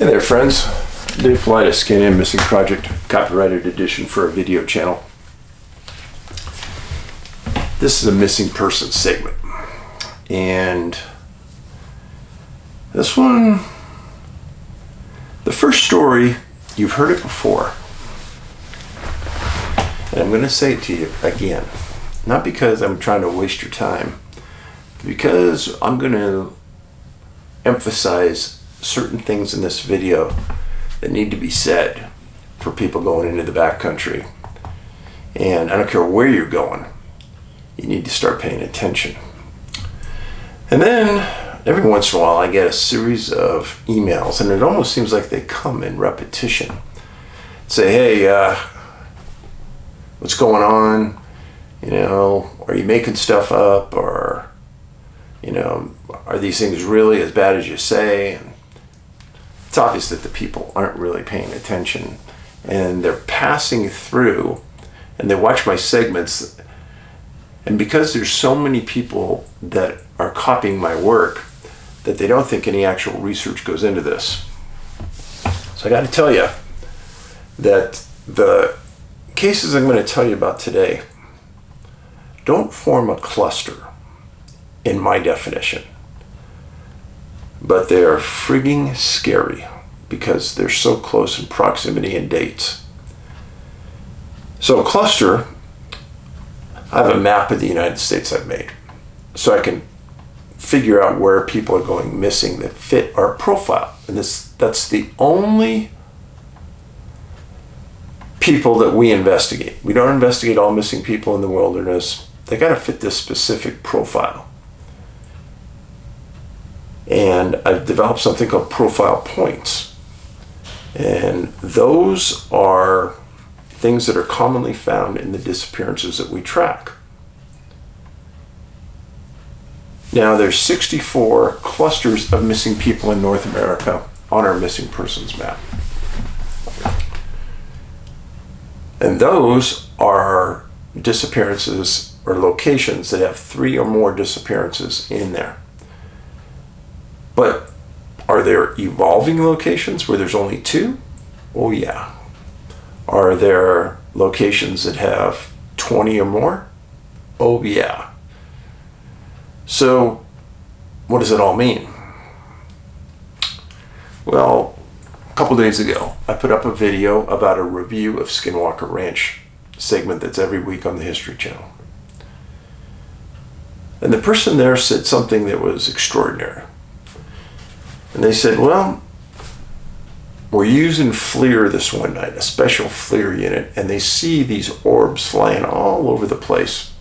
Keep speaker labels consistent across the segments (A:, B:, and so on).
A: Hey there, friends. Dave Paulides, Scan In Missing Project, copyrighted edition for a video channel. This is a missing person segment, and this one, the first story, you've heard it before, and I'm going to say it to you again, not because I'm trying to waste your time, but because I'm going to emphasize certain things in this video that need to be said for people going into the backcountry. And I don't care where you're going, you need to start paying attention. And then every once in a while I get a series of emails, and it almost seems like they come in repetition. Say, hey, what's going on? You know, are you making stuff up? Or, you know, are these things really as bad as you say? And it's obvious that the people aren't really paying attention, and they're passing through and they watch my segments, and because there's so many people that are copying my work that they don't think any actual research goes into this. So I got to tell you that the cases I'm going to tell you about today don't form a cluster in my definition, but they're frigging scary because they're so close in proximity and dates. So a cluster, I have a map of the United States I've made, so I can figure out where people are going missing that fit our profile. And that's the only people that we investigate. We don't investigate all missing people in the wilderness. They got to fit this specific profile. And I've developed something called profile points. And those are things that are commonly found in the disappearances that we track. Now there's 64 clusters of missing people in North America on our missing persons map. And those are disappearances or locations that have 3 or more disappearances in there. But are there evolving locations where there's only 2? Oh yeah. Are there locations that have 20 or more? Oh yeah. So what does it all mean? Well, a couple days ago, I put up a video about a review of Skinwalker Ranch segment that's every week on the History Channel. And the person there said something that was extraordinary. And they said, well, we're using FLIR this one night, a special FLIR unit, and they see these orbs flying all over the place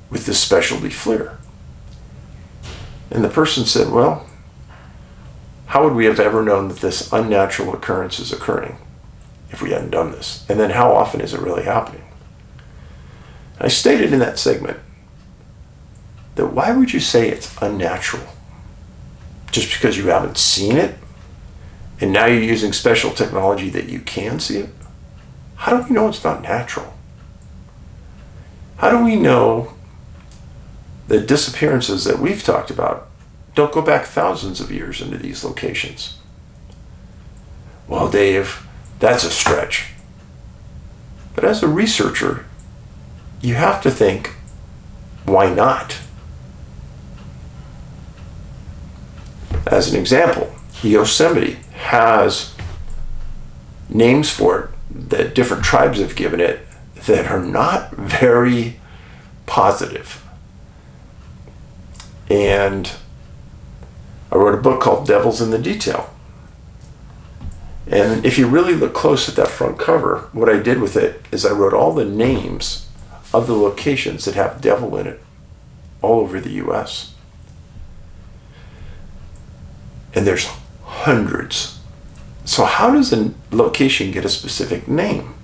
A: with this specialty FLIR. And the person said, well, how would we have ever known that this unnatural occurrence is occurring if we hadn't done this? And then how often is it really happening? I stated in that segment that why would you say it's unnatural? Just because you haven't seen it, and now you're using special technology that you can see it? How do we know it's not natural? How do we know that disappearances that we've talked about don't go back thousands of years into these locations? Well, Dave, that's a stretch. But as a researcher, you have to think, why not? As an example, Yosemite has names for it that different tribes have given it that are not very positive. And I wrote a book called Devils in the Detail. And if you really look close at that front cover, what I did with it is I wrote all the names of the locations that have devil in it all over the US. And there's hundreds. So how does a location get a specific name?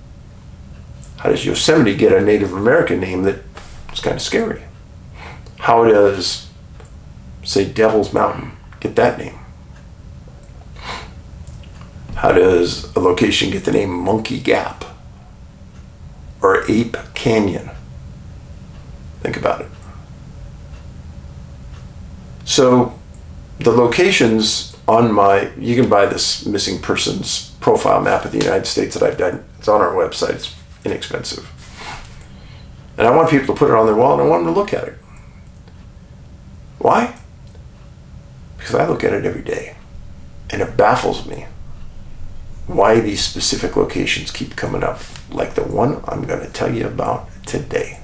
A: How does Yosemite get a Native American name that's kind of scary? How does, say, Devil's Mountain get that name? How does a location get the name Monkey Gap or Ape Canyon? Think about it. So the locations you can buy this missing persons profile map of the United States that I've done. It's on our website. It's inexpensive. And I want people to put it on their wall, and I want them to look at it. Why? Because I look at it every day, and it baffles me why these specific locations keep coming up, like the one I'm going to tell you about today.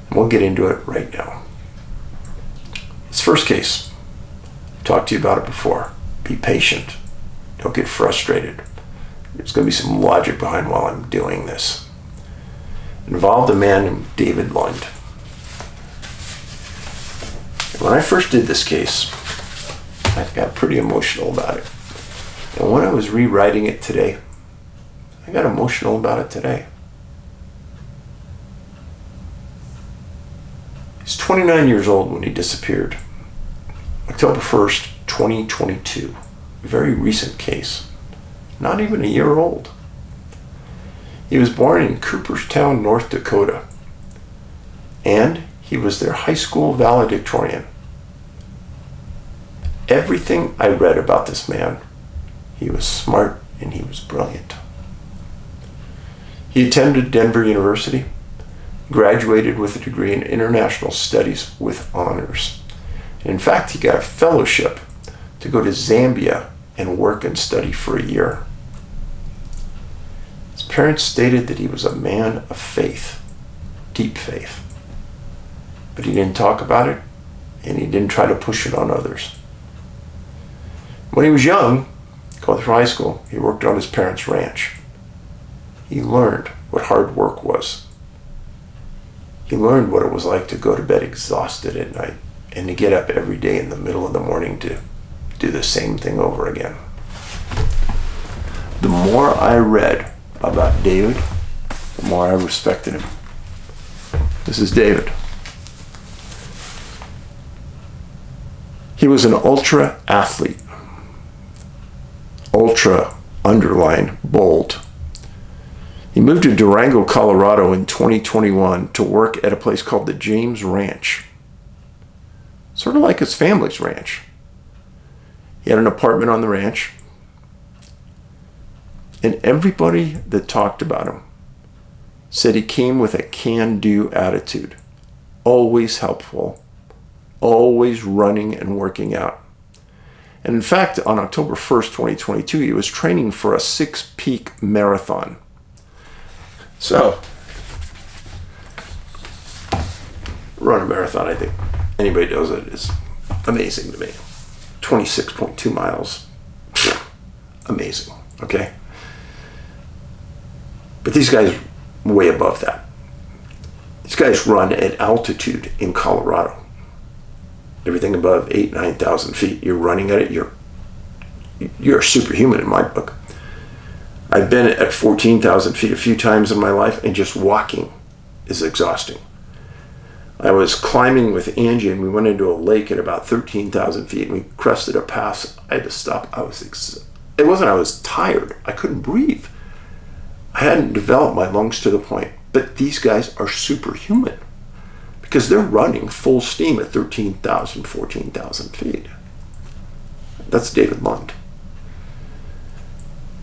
A: And we'll get into it right now. This first case, I've talked to you about it before. Be patient. Don't get frustrated. There's going to be some logic behind while I'm doing this. It involved a man named David Lunde. When I first did this case, I got pretty emotional about it. And when I was rewriting it today, I got emotional about it today. He's 29 years old when he disappeared. October 1st, 2022. A very recent case. Not even a year old. He was born in Cooperstown, North Dakota. And he was their high school valedictorian. Everything I read about this man, he was smart and he was brilliant. He attended Denver University, graduated with a degree in international studies with honors. And in fact, he got a fellowship to go to Zambia and work and study for a year. His parents stated that he was a man of faith, deep faith. But he didn't talk about it, and he didn't try to push it on others. When he was young, going through high school, he worked on his parents' ranch. He learned what hard work was. He learned what it was like to go to bed exhausted at night and to get up every day in the middle of the morning to do the same thing over again. The more I read about David, the more I respected him. This is David. He was an ultra athlete. Ultra, underline, bold. He moved to Durango, Colorado in 2021 to work at a place called the James Ranch. Sort of like his family's ranch. He had an apartment on the ranch. And everybody that talked about him said he came with a can-do attitude. Always helpful. Always running and working out. And in fact, on October 1st, 2022, he was training for a 6-peak marathon. So, run a marathon, I think anybody does it, is amazing to me. 26.2 miles. Amazing, okay? But these guys way above that. These guys run at altitude in Colorado. Everything above 8,000, 9,000 feet, you're running at it, you're a superhuman in my book. I've been at 14,000 feet a few times in my life, and just walking is exhausting. I was climbing with Angie, and we went into a lake at about 13,000 feet, and we crested a pass. I had to stop. It wasn't I was tired. I couldn't breathe. I hadn't developed my lungs to the point. But these guys are superhuman because they're running full steam at 13,000, 14,000 feet. That's David Lunde.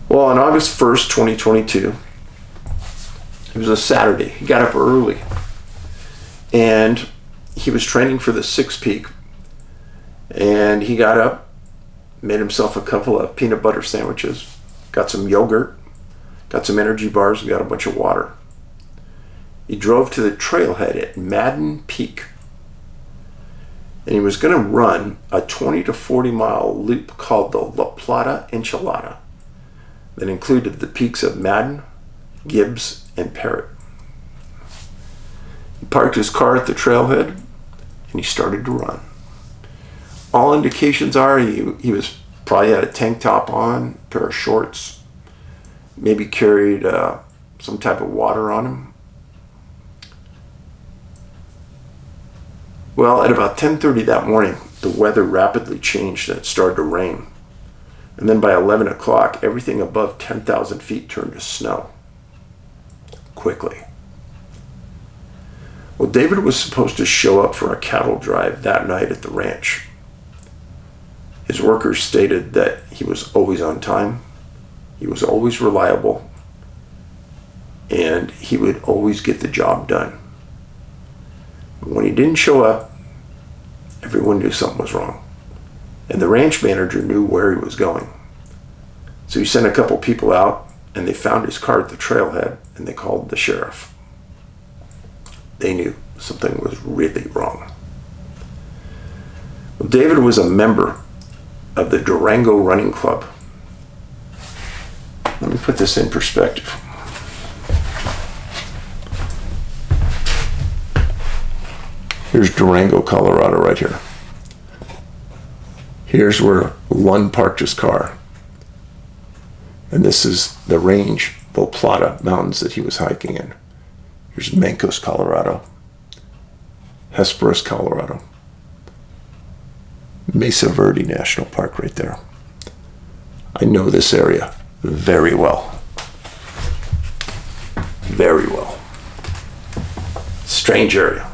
A: Well, on August 1st, 2022, it was a Saturday. He got up early, and he was training for the 6-peak, and he got up, made himself a couple of peanut butter sandwiches, got some yogurt, got some energy bars, and got a bunch of water. He drove to the trailhead at Madden Peak, and he was going to run a 20 to 40 mile loop called the La Plata Enchilada that included the peaks of Madden, Gibbs, and Parrot. He parked his car at the trailhead, and he started to run. All indications are he was probably had a tank top on, a pair of shorts, maybe carried some type of water on him. Well, at about 10:30 that morning, the weather rapidly changed and it started to rain. And then by 11 o'clock, everything above 10,000 feet turned to snow. Quickly. Well, David was supposed to show up for a cattle drive that night at the ranch. His workers stated that he was always on time, he was always reliable, and he would always get the job done. But when he didn't show up, everyone knew something was wrong. And the ranch manager knew where he was going. So he sent a couple people out, and they found his car at the trailhead, and they called the sheriff. They knew something was really wrong. Well, David was a member of the Durango Running Club. Let me put this in perspective. Here's Durango, Colorado, right here. Here's where Lunde parked his car. And this is the range, the Plata Mountains that he was hiking in. Here's Mancos, Colorado. Hesperus, Colorado. Mesa Verde National Park right there. I know this area very well. Very well. Strange area.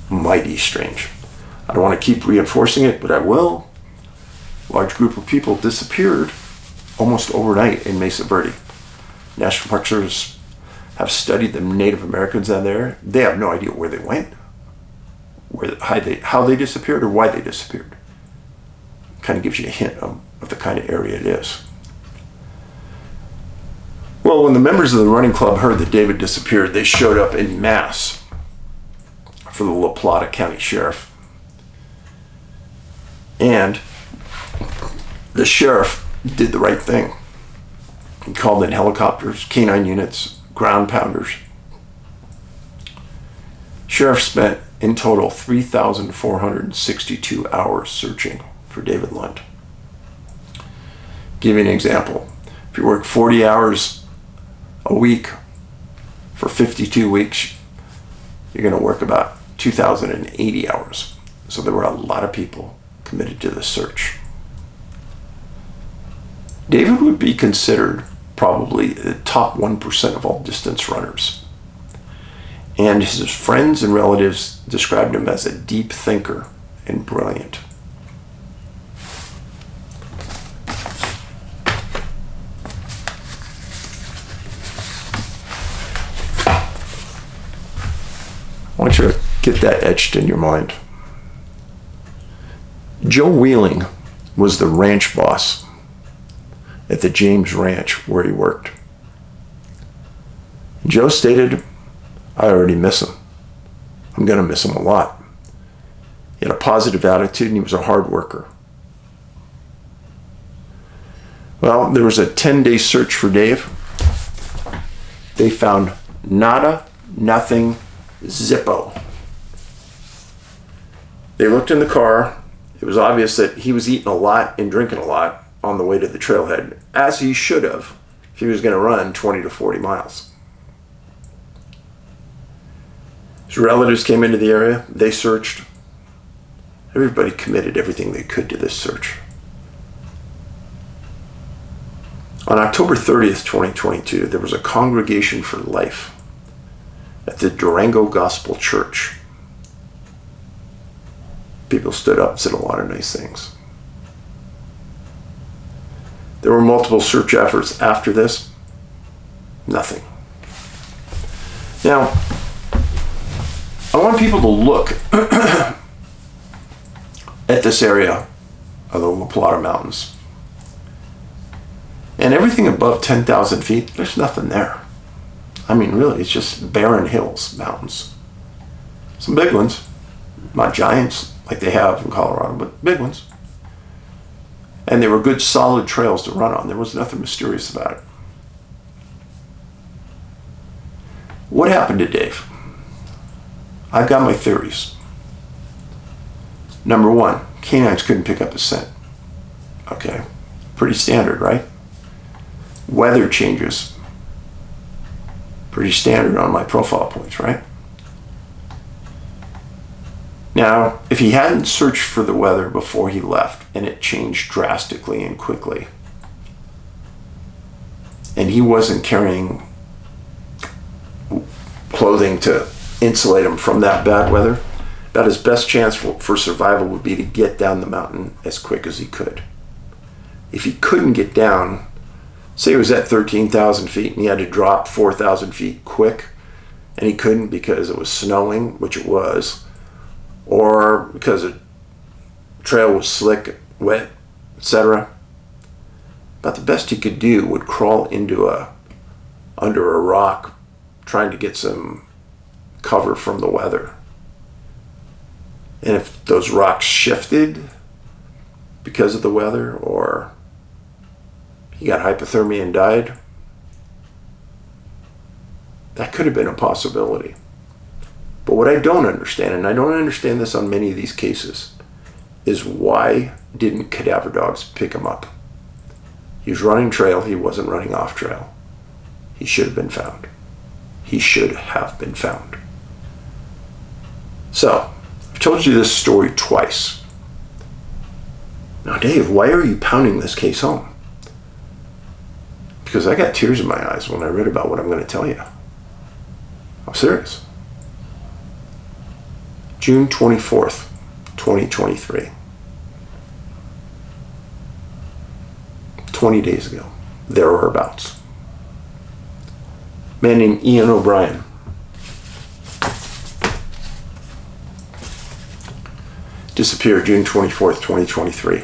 A: Mighty strange. I don't want to keep reinforcing it, but I will. Large group of people disappeared almost overnight in Mesa Verde. National Park Service have studied the Native Americans down there. They have no idea where they went, how they disappeared, or why they disappeared. Kind of gives you a hint of the kind of area it is. Well, when the members of the running club heard that David disappeared, they showed up en masse for the La Plata County Sheriff. And the sheriff did the right thing. He called in helicopters, canine units, ground pounders. Sheriff spent in total 3,462 hours searching for David Lunde. Give you an example. If you work 40 hours a week for 52 weeks, you're going to work about 2,080 hours. So there were a lot of people committed to the search. David would be considered probably the top 1% of all distance runners. And his friends and relatives described him as a deep thinker and brilliant. I want you to get that etched in your mind. Joe Wheeling was the ranch boss at the James Ranch where he worked. Joe stated, "I already miss him. I'm going to miss him a lot." He had a positive attitude and he was a hard worker. Well, there was a 10-day search for Dave. They found nada, nothing, zippo. They looked in the car. It was obvious that he was eating a lot and drinking a lot on the way to the trailhead, as he should have if he was going to run 20 to 40 miles. His relatives came into the area. They searched. Everybody committed everything they could to this search. On October 30th, 2022, there was a congregation for life at the Durango Gospel Church. People stood up and said a lot of nice things. There were multiple search efforts after this. Nothing. Now, I want people to look at this area of the La Plata Mountains. And everything above 10,000 feet, there's nothing there. I mean, really, it's just barren hills, mountains. Some big ones, not giants like they have in Colorado, but big ones. And they were good, solid trails to run on. There was nothing mysterious about it. What happened to Dave? I've got my theories. Number one, canines couldn't pick up a scent. Okay, pretty standard, right? Weather changes. Pretty standard on my profile points, right? Now, if he hadn't searched for the weather before he left and it changed drastically and quickly, and he wasn't carrying clothing to insulate him from that bad weather, about his best chance for survival would be to get down the mountain as quick as he could. If he couldn't get down, say he was at 13,000 feet and he had to drop 4,000 feet quick, and he couldn't because it was snowing, which it was, or because the trail was slick, wet, etc. About the best he could do would crawl under a rock, trying to get some cover from the weather. And if those rocks shifted because of the weather, or he got hypothermia and died, that could have been a possibility. But what I don't understand, and I don't understand this on many of these cases, is why didn't cadaver dogs pick him up? He was running trail, he wasn't running off trail. He should have been found. He should have been found. So, I've told you this story twice. Now, Dave, why are you pounding this case home? Because I got tears in my eyes when I read about what I'm going to tell you. I'm serious. June 24th, 2023. 20 days ago, there or abouts. A man named Ian O'Brien. Disappeared June 24th, 2023.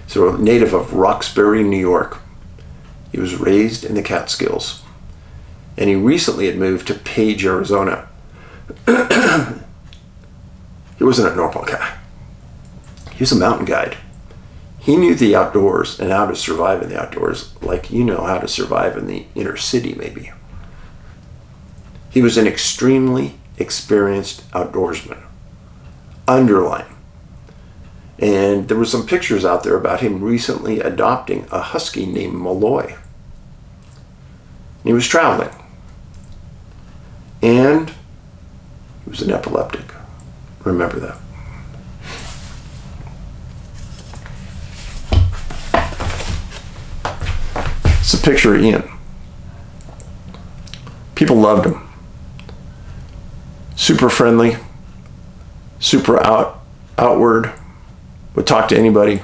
A: So a native of Roxbury, New York. He was raised in the Catskills, and he recently had moved to Page, Arizona. He wasn't a normal guy. He was a mountain guide. He knew the outdoors and how to survive in the outdoors, like you know how to survive in the inner city, maybe. He was an extremely experienced outdoorsman. Underline. And there were some pictures out there about him recently adopting a husky named Malloy. He was traveling. And he was an epileptic. Remember that. It's a picture of Ian. People loved him. Super friendly, super outward, would talk to anybody,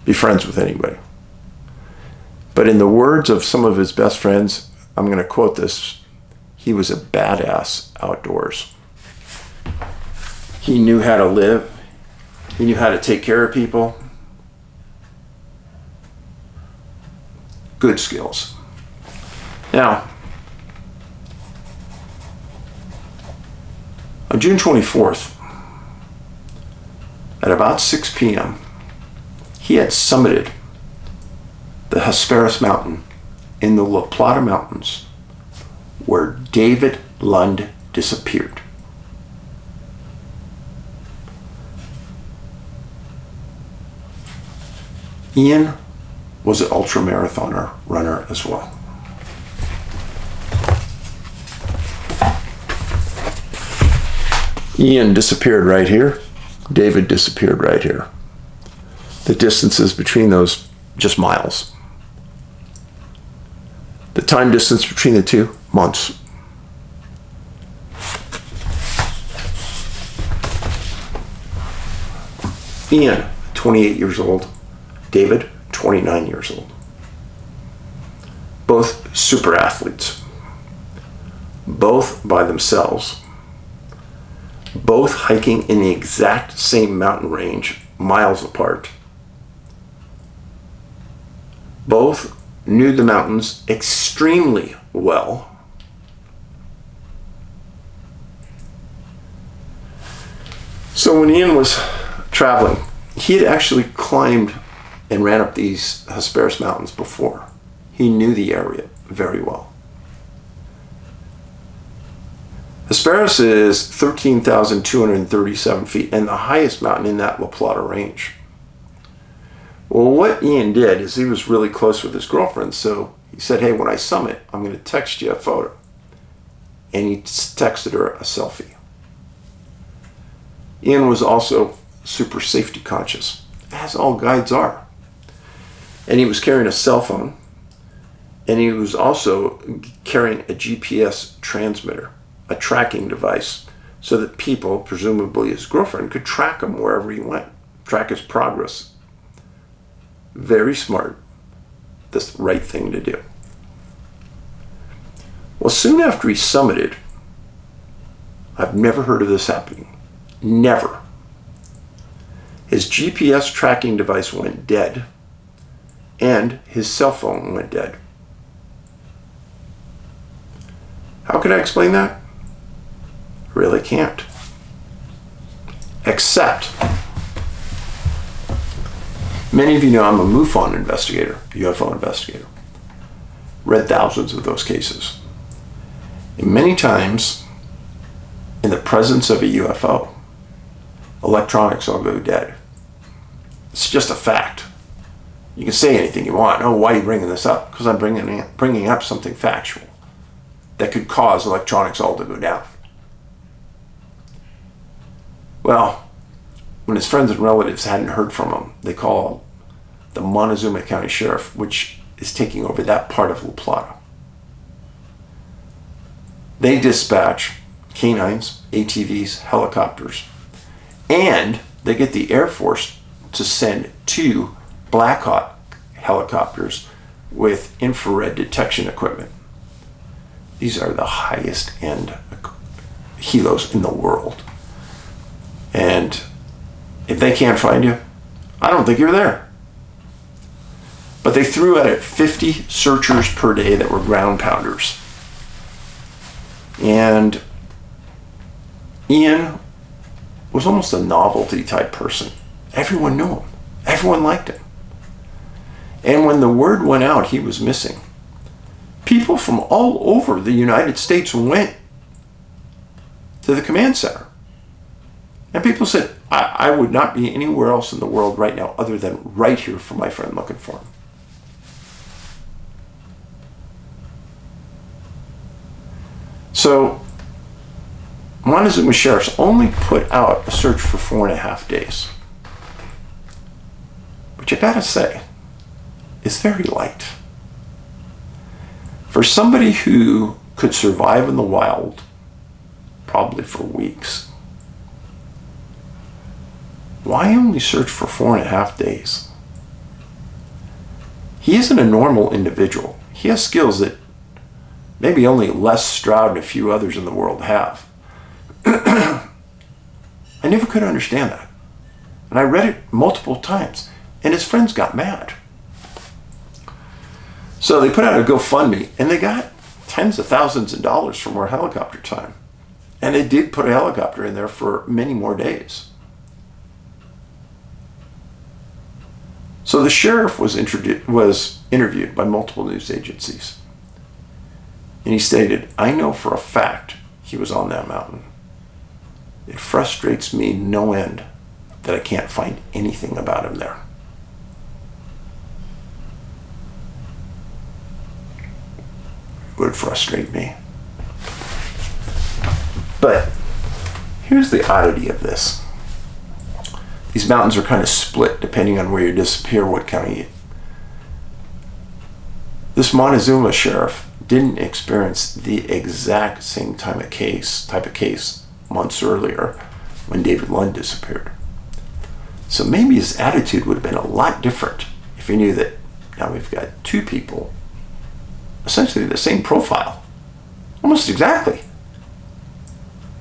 A: be friends with anybody. But in the words of some of his best friends, I'm going to quote this, he was a badass outdoors. He knew how to live. He knew how to take care of people. Good skills. Now, on June 24th, at about 6 p.m., he had summited the Hesperus Mountain in the La Plata Mountains, where David Lunde disappeared. Ian was an ultramarathoner runner as well. Ian disappeared right here. David disappeared right here. The distances between those, just miles. The time distance between the two, months. Ian, 28 years old. David, 29 years old. Both super athletes. Both by themselves. Both hiking in the exact same mountain range, miles apart. Both knew the mountains extremely well. So when Ian was traveling, he had actually climbed and ran up these Hesperus Mountains before. He knew the area very well. Hesperus is 13,237 feet and the highest mountain in that La Plata range. Well, what Ian did is he was really close with his girlfriend, so he said, hey, when I summit, I'm going to text you a photo. And he texted her a selfie. Ian was also super safety conscious, as all guides are. And he was carrying a cell phone, and he was also carrying a GPS transmitter, a tracking device, so that people, presumably his girlfriend, could track him wherever he went, track his progress. Very smart. The right thing to do. Well, soon after he summited, I've never heard of this happening. Never. His GPS tracking device went dead, and his cell phone went dead. How can I explain that? I really can't. Except, many of you know I'm a MUFON investigator, UFO investigator. Read thousands of those cases. And many times, in the presence of a UFO, electronics all go dead. It's just a fact. You can say anything you want. Oh, why are you bringing this up? Because I'm bringing up something factual that could cause electronics all to go down. Well, when his friends and relatives hadn't heard from him, they called the Montezuma County Sheriff, which is taking over that part of La Plata. They dispatch canines, ATVs, helicopters, and they get the Air Force to send 2 Black Hawk helicopters with infrared detection equipment. These are the highest end helos in the world. And if they can't find you, I don't think you're there. But they threw at it 50 searchers per day that were ground pounders. And Ian was almost a novelty type person. Everyone knew him. Everyone liked him. And when the word went out he was missing, people from all over the United States went to the command center. And people said, I would not be anywhere else in the world right now other than right here for my friend looking for him. So, Montezuma Sheriff's only put out a search for 4.5 days. But you gotta say, it's very light. For somebody who could survive in the wild, probably for weeks, why only search for 4.5 days? He isn't a normal individual. He has skills that maybe only Les Stroud and a few others in the world have. I never could understand that. And I read it multiple times, and his friends got mad. So they put out a GoFundMe, and they got tens of thousands of dollars for more helicopter time. And they did put a helicopter in there for many more days. So the sheriff was interviewed by multiple news agencies. And he stated, I know for a fact he was on that mountain. It frustrates me no end that I can't find anything about him there. It would frustrate me. But here's the oddity of this. These mountains are kind of split depending on where you disappear, what county. This Montezuma sheriff didn't experience the exact same type of case months earlier when David Lunde disappeared. So maybe his attitude would have been a lot different if he knew that now we've got 2 people, essentially the same profile, almost exactly,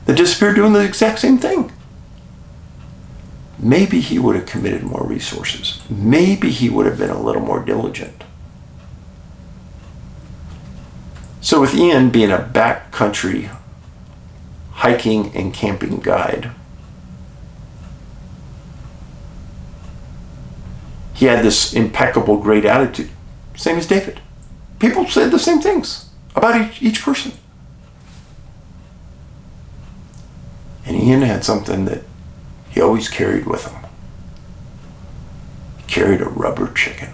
A: that disappeared doing the exact same thing. Maybe he would have committed more resources. Maybe he would have been a little more diligent. So with Ian being a backcountry hiking and camping guide, he had this impeccable, great attitude, same as David. People said the same things about each person. And Ian had something that he always carried with him. He carried a rubber chicken.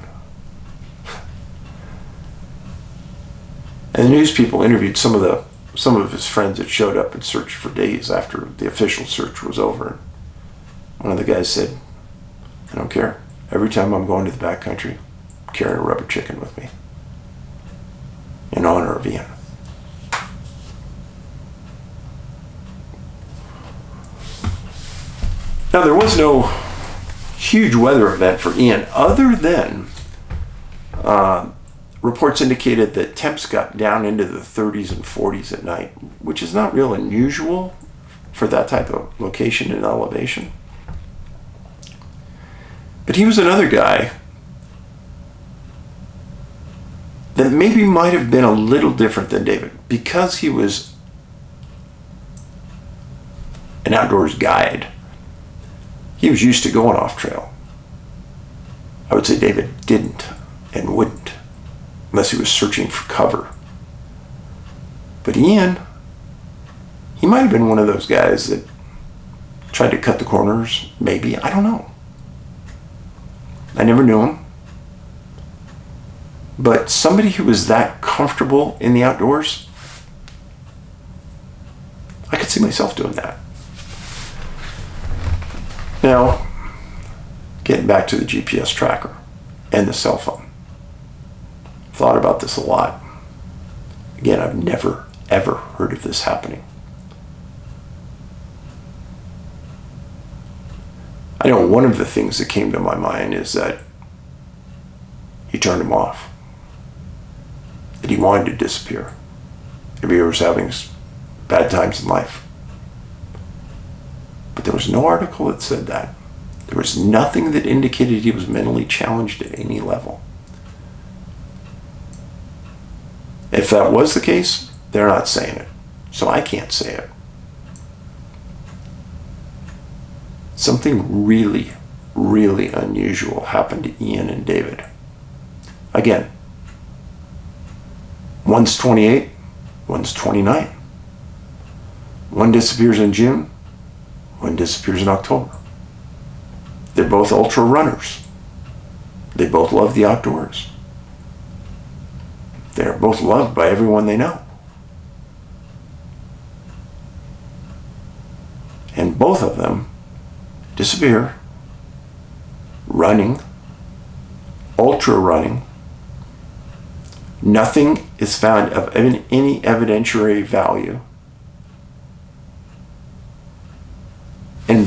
A: And the news people interviewed some of his friends that showed up and searched for days after the official search was over. One of the guys said, I don't care. Every time I'm going to the backcountry, I'm carrying a rubber chicken with me. In honor of Ian. Now, there was no huge weather event for Ian other than reports indicated that temps got down into the 30s and 40s at night, which is not real unusual for that type of location and elevation. But he was another guy that maybe might have been a little different than David, because he was an outdoors guide. He was used to going off trail. I would say David didn't and wouldn't, unless he was searching for cover. But Ian, he might have been one of those guys that tried to cut the corners, maybe. I don't know. I never knew him. But somebody who was that comfortable in the outdoors, I could see myself doing that. Now, getting back to the GPS tracker and the cell phone. Thought about this a lot. Again, I've never, ever heard of this happening. I know one of the things that came to my mind is that he turned him off. That he wanted to disappear. Maybe he was having bad times in life. But there was no article that said that. There was nothing that indicated he was mentally challenged at any level. If that was the case, they're not saying it. So I can't say it. Something really, really unusual happened to Ian and David. Again, one's 28, one's 29. One disappears in June, one disappears in October. They're both ultra runners. They both love the outdoors. They're both loved by everyone they know. And both of them disappear, running, ultra running. Nothing is found of any evidentiary value. And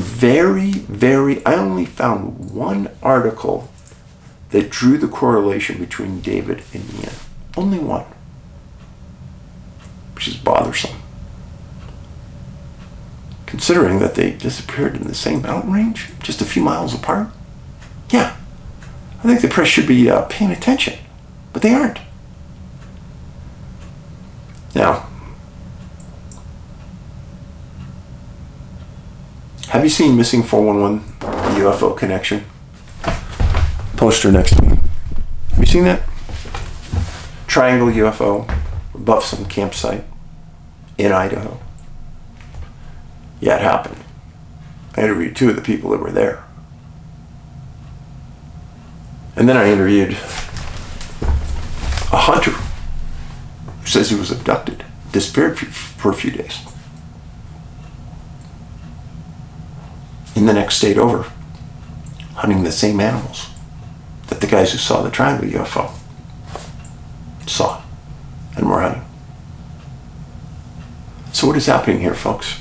A: I only found one article that drew the correlation between David and Ian. Only one. Which is bothersome. Considering that they disappeared in the same mountain range, just a few miles apart. Yeah, I think the press should be paying attention, but they aren't. Now, have you seen Missing 411, the UFO Connection? Poster next to me. Have you seen that? Triangle UFO above some campsite in Idaho. Yeah, it happened. I interviewed two of the people that were there. And then I interviewed a hunter who says he was abducted, disappeared for a few days. In the next state over, hunting the same animals that the guys who saw the triangle UFO saw and were hunting. So what is happening here, folks?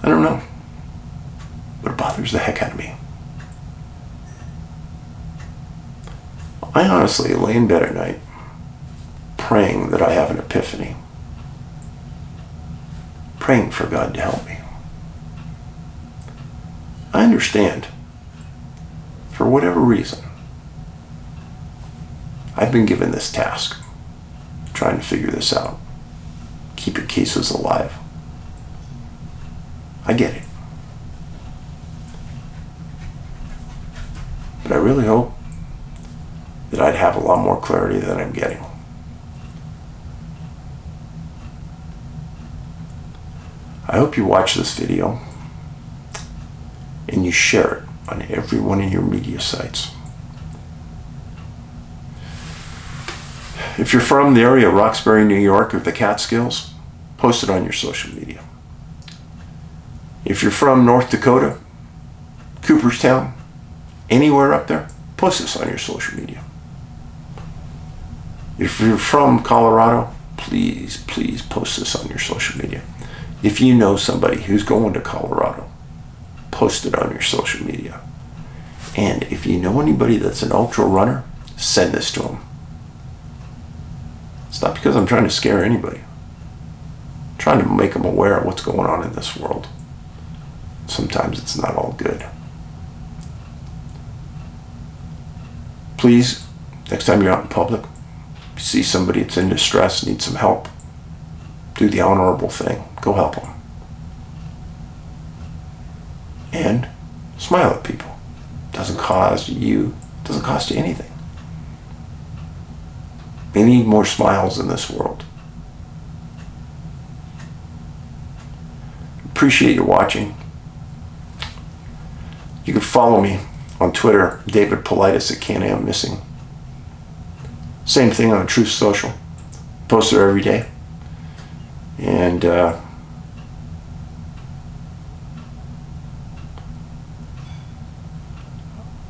A: I don't know, but it bothers the heck out of me. I honestly lay in bed at night praying that I have an epiphany, praying for God to help me. I understand, for whatever reason, I've been given this task, trying to figure this out, keep your cases alive. I get it. But I really hope that I'd have a lot more clarity than I'm getting. I hope you watch this video and you share it on every one of your media sites. If you're from the area of Roxbury, New York, or the Catskills, post it on your social media. If you're from North Dakota, Cooperstown, anywhere up there, post this on your social media. If you're from Colorado, please, please post this on your social media. If you know somebody who's going to Colorado, post it on your social media. And if you know anybody that's an ultra runner, send this to them. It's not because I'm trying to scare anybody. I'm trying to make them aware of what's going on in this world. Sometimes it's not all good. Please, next time you're out in public, you see somebody that's in distress, needs some help, do the honorable thing. Go help them. And smile at people. Doesn't cost you anything. We need more smiles in this world. Appreciate you watching. You can follow me on Twitter, David Paulides at Can-Am Missing. Same thing on Truth Social. Post there every day. And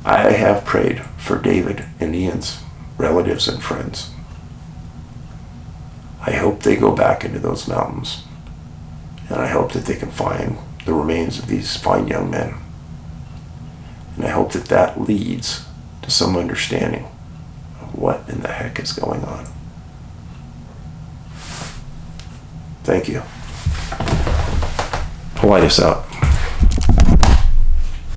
A: I have prayed for David and Ian's relatives and friends. I hope they go back into those mountains. And I hope that they can find the remains of these fine young men. And I hope that that leads to some understanding of what in the heck is going on. Thank you. Paulides out.